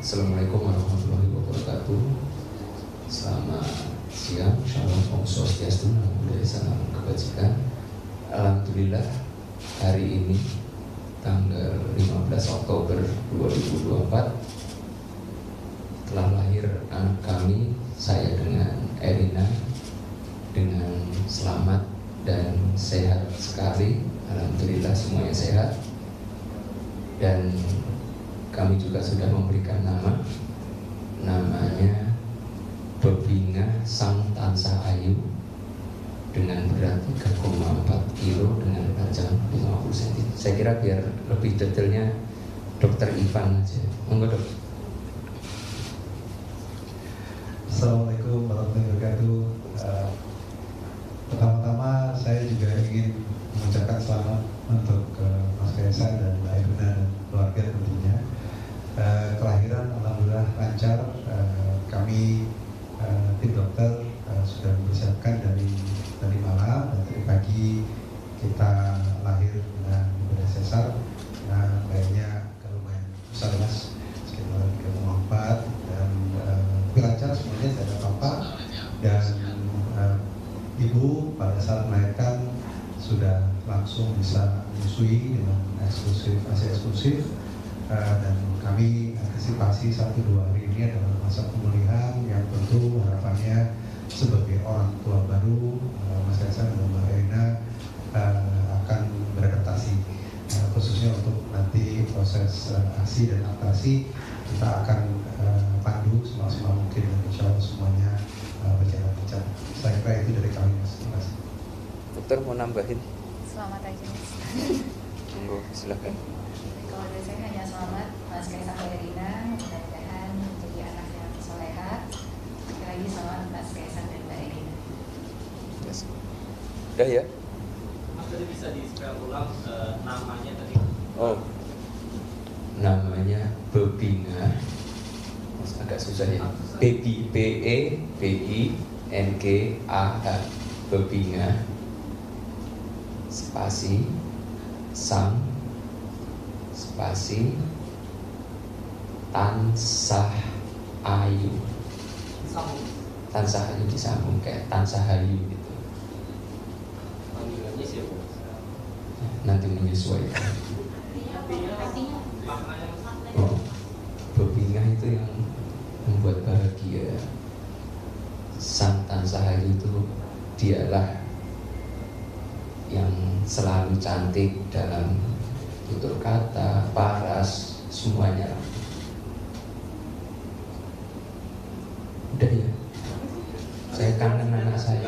Assalamualaikum warahmatullahi wabarakatuh. Selamat siang, shalom, om swastiastu, namo buddhaya, salam kebajikan. Alhamdulillah hari ini tanggal 15 Oktober 2024 telah lahir anak kami, saya dengan Erina, dengan selamat dan sehat sekali. Alhamdulillah semuanya sehat. Dan kami juga sudah memberikan namanya Bebinga Sang Tansah Ayu dengan berat 3,4 kilo dengan panjang 50 cm. Saya kira biar lebih detailnya Dokter Ivan aja. Monggo dok. Assalamualaikum warahmatullahi wabarakatuh. Pertama-tama saya juga ingin mengucapkan selamat untuk Mas Kaisang dan Mbak Iruna dan keluarga tentunya. Kelahiran alhamdulillah lancar. Kami tim dokter sudah mempersiapkan dari malam dan tadi pagi kita lahir dengan bedah sesar. Nah, bayinya agak lumayan besar mas, sekitar 3,4 dan lancar semuanya, tidak ada apa-apa. Dan ibu pada saat melahirkan sudah langsung bisa menyusui dengan ASI eksklusif. Dan kami antisipasi 1-2 hari ini adalah masa pemulihan yang tentu harapannya sebagai orang tua baru Mas Kaisang dan Mbak Erina akan beradaptasi, khususnya untuk nanti proses ASI dan adaptasi kita akan pandu semaksimal mungkin dan insya Allah semuanya berjalan lancar. Saya kira itu dari kami mas. Terima kasih. Dokter mau nambahin? Selamat aja mas. Monggo silakan. Kalau dari saya hanya selamat Mas Kaisang Erina, mudah-mudahan menjadi anak yang soleha. Sekali lagi selamat Mas Kaisang dan Mbak Erina. Yes. Udah ya? Mas tadi bisa di-spell ulang namanya tadi? Oh, namanya Bebinga. Agak susah ya. Bebinga, Bebinga. Spasi Sang spasi Tansah Ayu. Tansah Ayu disambung kayak Tansah Ayu gitu. Panggilannya siapa? Nanti menyesuaikan. Oh, Bebinga itu yang membuat bahagia. Sang Tansah Ayu itu dialah yang selalu cantik dalam tutur kata, paras, semuanya. Udah ya? Saya kangen anak saya.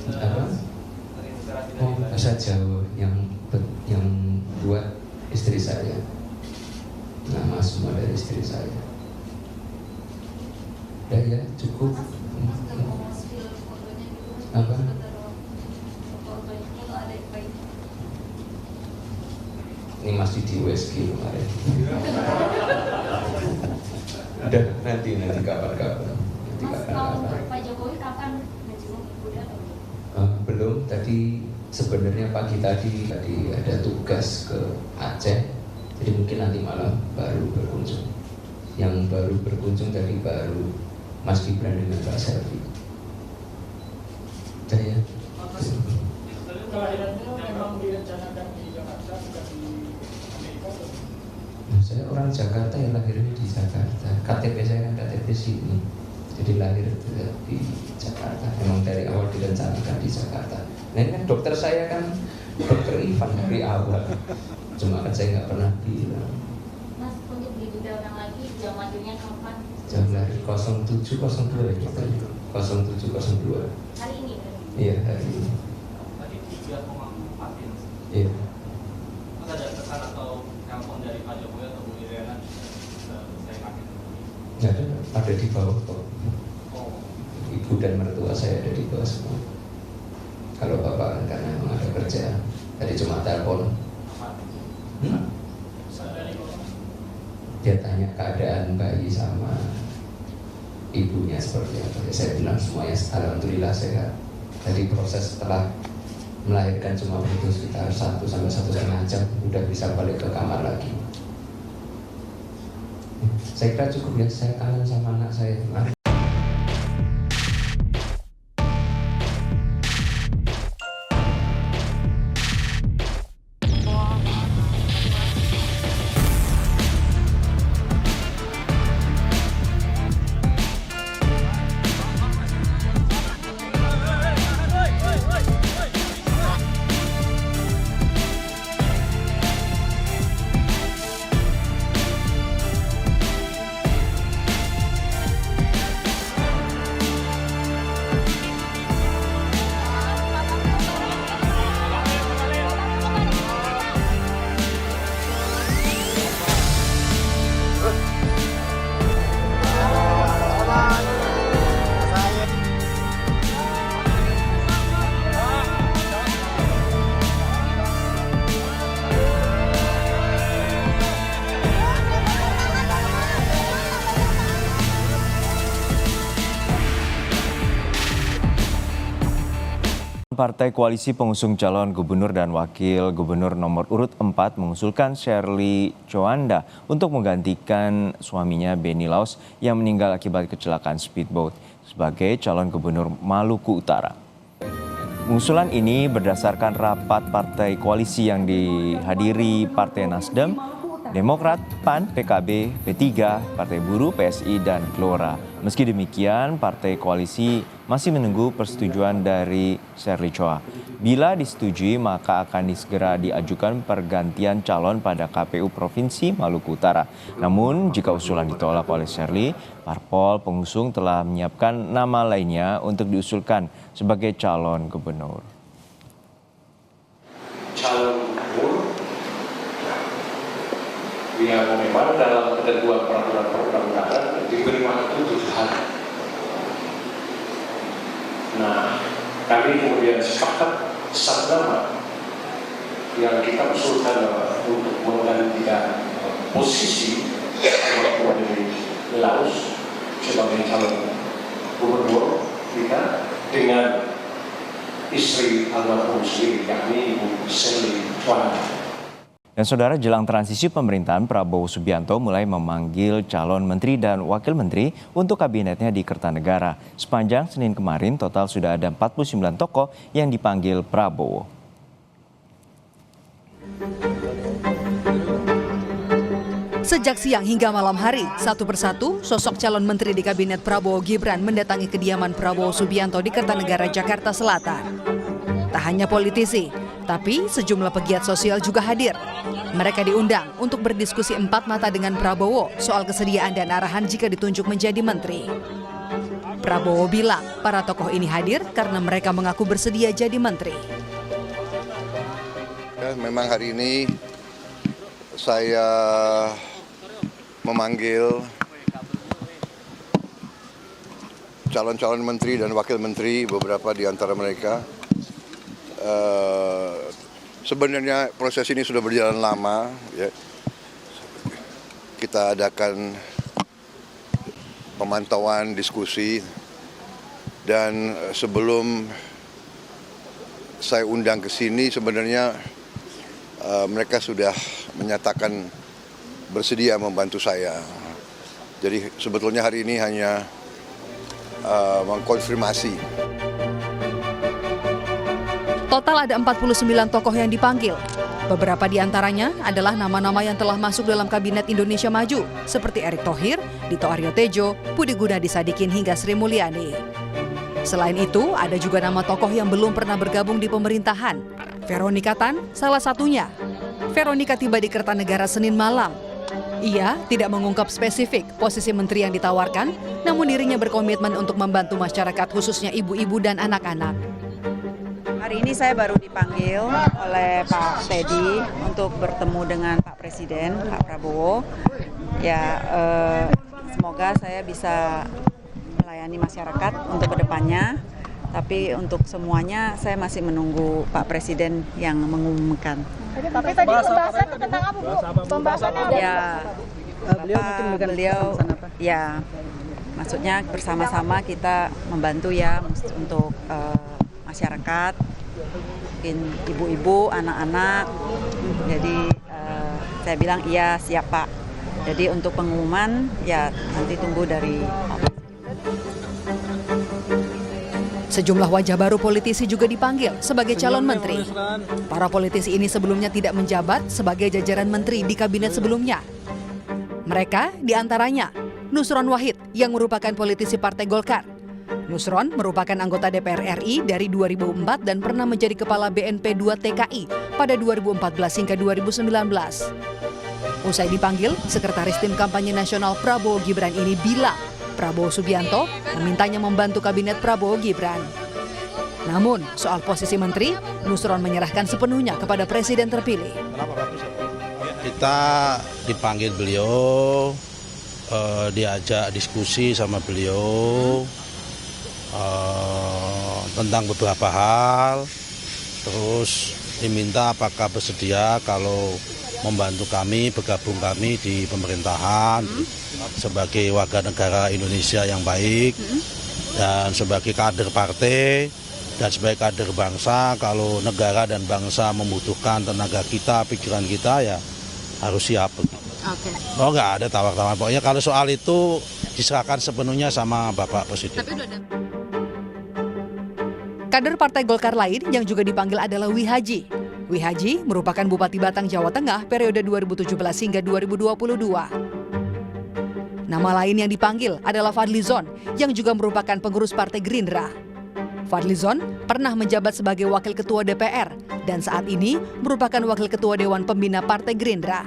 Apa? Oh, bahasa Jawa yang buat istri saya. Nama semua dari istri saya. Udah ya, cukup. Apa? Ini masih di USG kemarin. Udah nanti kapan-kapan. Mas, kalau Pak Jokowi kapan menjenguk Ibu dan Belum, tadi sebenarnya pagi tadi ada tugas ke Aceh, jadi mungkin nanti malam baru berkunjung. Yang baru berkunjung tadi baru Mas Gibran dengan Pak Selvi. Udah ya. Kelahirannya memang direncanakan di Jakarta, bukan di Amerika. Nah, saya orang Jakarta yang lahirnya di Jakarta. KTP saya kan KTP sini, jadi lahir di Jakarta. Memang dari awal direncanakan di Jakarta. Nah ini kan dokter saya kan Dokter Ivan dari awal. Cuma kan saya nggak pernah bilang. Mas, untuk didetailkan lagi jam lahirnya kapan? Jam lahir 0702 ya dokter. 0702. Hari ini kan? Iya hari ini. Tadi 3,4 ya mas? Iya. Mas ada pesan atau telepon dari Pak Jokowi atau Bu Iriana? Saya kaget. Nggak ada di bawah kok. Oh, Ibu dan mertua saya ada di bawah semua. Kalau bapak kan karena memang ada kerjaan. Tadi cuma telepon. apa? Pesan dari orang. Dia tanya keadaan bayi sama ibunya seperti apa. Saya bilang semuanya alhamdulillah sehat. Tadi proses setelah melahirkan cuma butuh sekitar 1 sampai 1,5 jam udah bisa balik ke kamar lagi. Saya kira cukup ya, saya kangen sama anak saya. Partai Koalisi Pengusung Calon Gubernur dan Wakil Gubernur nomor urut 4 mengusulkan Shirley Choanda untuk menggantikan suaminya Benny Laus yang meninggal akibat kecelakaan speedboat sebagai calon gubernur Maluku Utara. Pengusulan ini berdasarkan rapat partai koalisi yang dihadiri Partai Nasdem, Demokrat, PAN, PKB, P3, Partai Buruh, PSI, dan Gelora. Meski demikian, Partai Koalisi masih menunggu persetujuan dari Shirley Choa. Bila disetujui, maka akan segera diajukan pergantian calon pada KPU Provinsi Maluku Utara. Namun, jika usulan ditolak oleh Shirley, parpol pengusung telah menyiapkan nama lainnya untuk diusulkan sebagai calon gubernur. Calon gubernur yang memang dalam ketentuan peraturan perundang-undangan diberi waktu 7 hari. Nah, kami kemudian sepakat satu nama yang kita usulkan untuk menggantikan posisi almarhum Benny Laus sebagai calon gubernur kita dengan istri almarhum sendiri, yakni Ibu Shirley Choanda. Dan saudara, jelang transisi pemerintahan, Prabowo Subianto mulai memanggil calon menteri dan wakil menteri untuk kabinetnya di Kertanegara. Sepanjang Senin kemarin, total sudah ada 49 tokoh yang dipanggil Prabowo. Sejak siang hingga malam hari, satu persatu sosok calon menteri di kabinet Prabowo Gibran mendatangi kediaman Prabowo Subianto di Kertanegara, Jakarta Selatan. Tak hanya politisi, tapi sejumlah pegiat sosial juga hadir. Mereka diundang untuk berdiskusi empat mata dengan Prabowo soal kesediaan dan arahan jika ditunjuk menjadi menteri. Prabowo bilang para tokoh ini hadir karena mereka mengaku bersedia jadi menteri. Ya, memang hari ini saya memanggil calon-calon menteri dan wakil menteri, beberapa di antara mereka. Sebenarnya proses ini sudah berjalan lama, ya. Kita adakan pemantauan, diskusi, dan sebelum saya undang ke sini sebenarnya mereka sudah menyatakan bersedia membantu saya. Jadi sebetulnya hari ini hanya mengkonfirmasi. Total ada 49 tokoh yang dipanggil. Beberapa di antaranya adalah nama-nama yang telah masuk dalam Kabinet Indonesia Maju, seperti Erick Thohir, Dito Aryo Tejo, Budi Gunadi Sadikin, hingga Sri Mulyani. Selain itu, ada juga nama tokoh yang belum pernah bergabung di pemerintahan. Veronica Tan, salah satunya. Veronica tiba di Kertanegara Senin malam. Ia tidak mengungkap spesifik posisi menteri yang ditawarkan, namun dirinya berkomitmen untuk membantu masyarakat, khususnya ibu-ibu dan anak-anak. Hari ini saya baru dipanggil oleh Pak Teddy untuk bertemu dengan Pak Presiden, Pak Prabowo. Ya, semoga saya bisa melayani masyarakat untuk kedepannya. Tapi untuk semuanya saya masih menunggu Pak Presiden yang mengumumkan. Tapi tadi pembahasan tentang apa, Bu? Pembahasannya ya, beliau ya, maksudnya bersama-sama kita membantu ya untuk masyarakat, mungkin ibu-ibu, anak-anak. Jadi saya bilang iya, siap Pak. Jadi untuk pengumuman ya nanti tunggu dari Pak Presiden. Sejumlah wajah baru politisi juga dipanggil sebagai calon menteri. Para politisi ini sebelumnya tidak menjabat sebagai jajaran menteri di kabinet sebelumnya. Mereka diantaranya Nusron Wahid yang merupakan politisi Partai Golkar. Nusron merupakan anggota DPR RI dari 2004 dan pernah menjadi Kepala BNP 2 TKI pada 2014 hingga 2019. Usai dipanggil, Sekretaris Tim Kampanye Nasional Prabowo Gibran ini bilang Prabowo Subianto memintanya membantu kabinet Prabowo Gibran. Namun, soal posisi menteri, Nusron menyerahkan sepenuhnya kepada Presiden terpilih. Kita dipanggil beliau, diajak diskusi sama beliau tentang beberapa hal, terus diminta apakah bersedia kalau membantu kami, bergabung kami di pemerintahan sebagai warga negara Indonesia yang baik dan sebagai kader partai dan sebagai kader bangsa. Kalau negara dan bangsa membutuhkan tenaga kita, pikiran kita ya harus siap. Oke. Oh, nggak ada tawar-tawar. Pokoknya kalau soal itu diserahkan sepenuhnya sama Bapak Presiden. Kader Partai Golkar lain yang juga dipanggil adalah Wihaji. Wihaji merupakan Bupati Batang, Jawa Tengah periode 2017 hingga 2022. Nama lain yang dipanggil adalah Fadlizon yang juga merupakan pengurus Partai Gerindra. Fadlizon pernah menjabat sebagai Wakil Ketua DPR dan saat ini merupakan Wakil Ketua Dewan Pembina Partai Gerindra.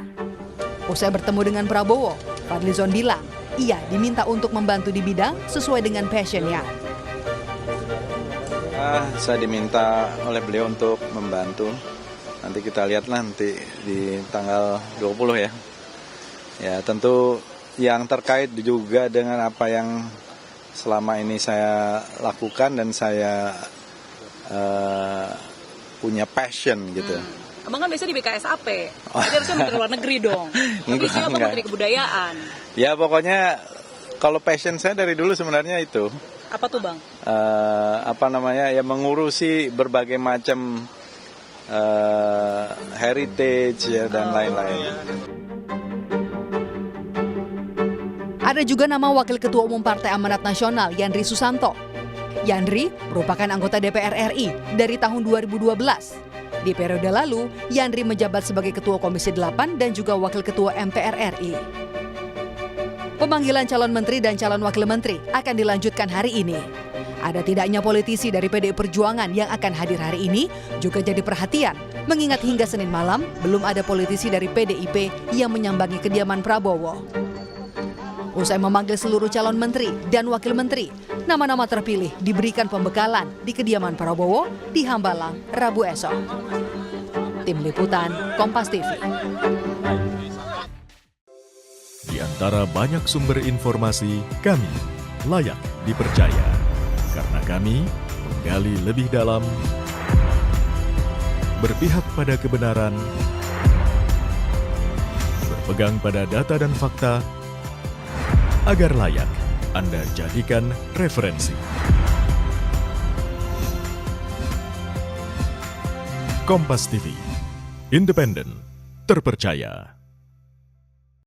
Usai bertemu dengan Prabowo, Fadlizon bilang ia diminta untuk membantu di bidang sesuai dengan passion-nya. Saya diminta oleh beliau untuk membantu. Nanti kita lihatlah nanti di tanggal 20 ya. Ya tentu yang terkait juga dengan apa yang selama ini saya lakukan dan saya punya passion gitu. Abang kan biasanya di BKSAP, jadi harusnya Menteri Luar Negeri dong. Tapi sih apa Menteri Kebudayaan? Ya pokoknya kalau passion saya dari dulu sebenarnya itu. Apa tuh Bang? Ya mengurusi berbagai macam heritage ya, dan lain-lain. Ada juga nama Wakil Ketua Umum Partai Amanat Nasional Yandri Susanto. Yandri merupakan anggota DPR RI dari tahun 2012. Di periode lalu, Yandri menjabat sebagai Ketua Komisi 8 dan juga Wakil Ketua MPR RI. Pemanggilan calon menteri dan calon wakil menteri akan dilanjutkan hari ini. Ada tidaknya politisi dari PDI Perjuangan yang akan hadir hari ini juga jadi perhatian, mengingat hingga Senin malam belum ada politisi dari PDIP yang menyambangi kediaman Prabowo. Usai memanggil seluruh calon menteri dan wakil menteri, nama-nama terpilih diberikan pembekalan di kediaman Prabowo di Hambalang, Rabu esok. Tim Liputan, Kompas TV. Di antara banyak sumber informasi, kami layak dipercaya. Karena kami menggali lebih dalam, berpihak pada kebenaran, berpegang pada data dan fakta, agar layak Anda jadikan referensi. Kompas TV, independen, terpercaya.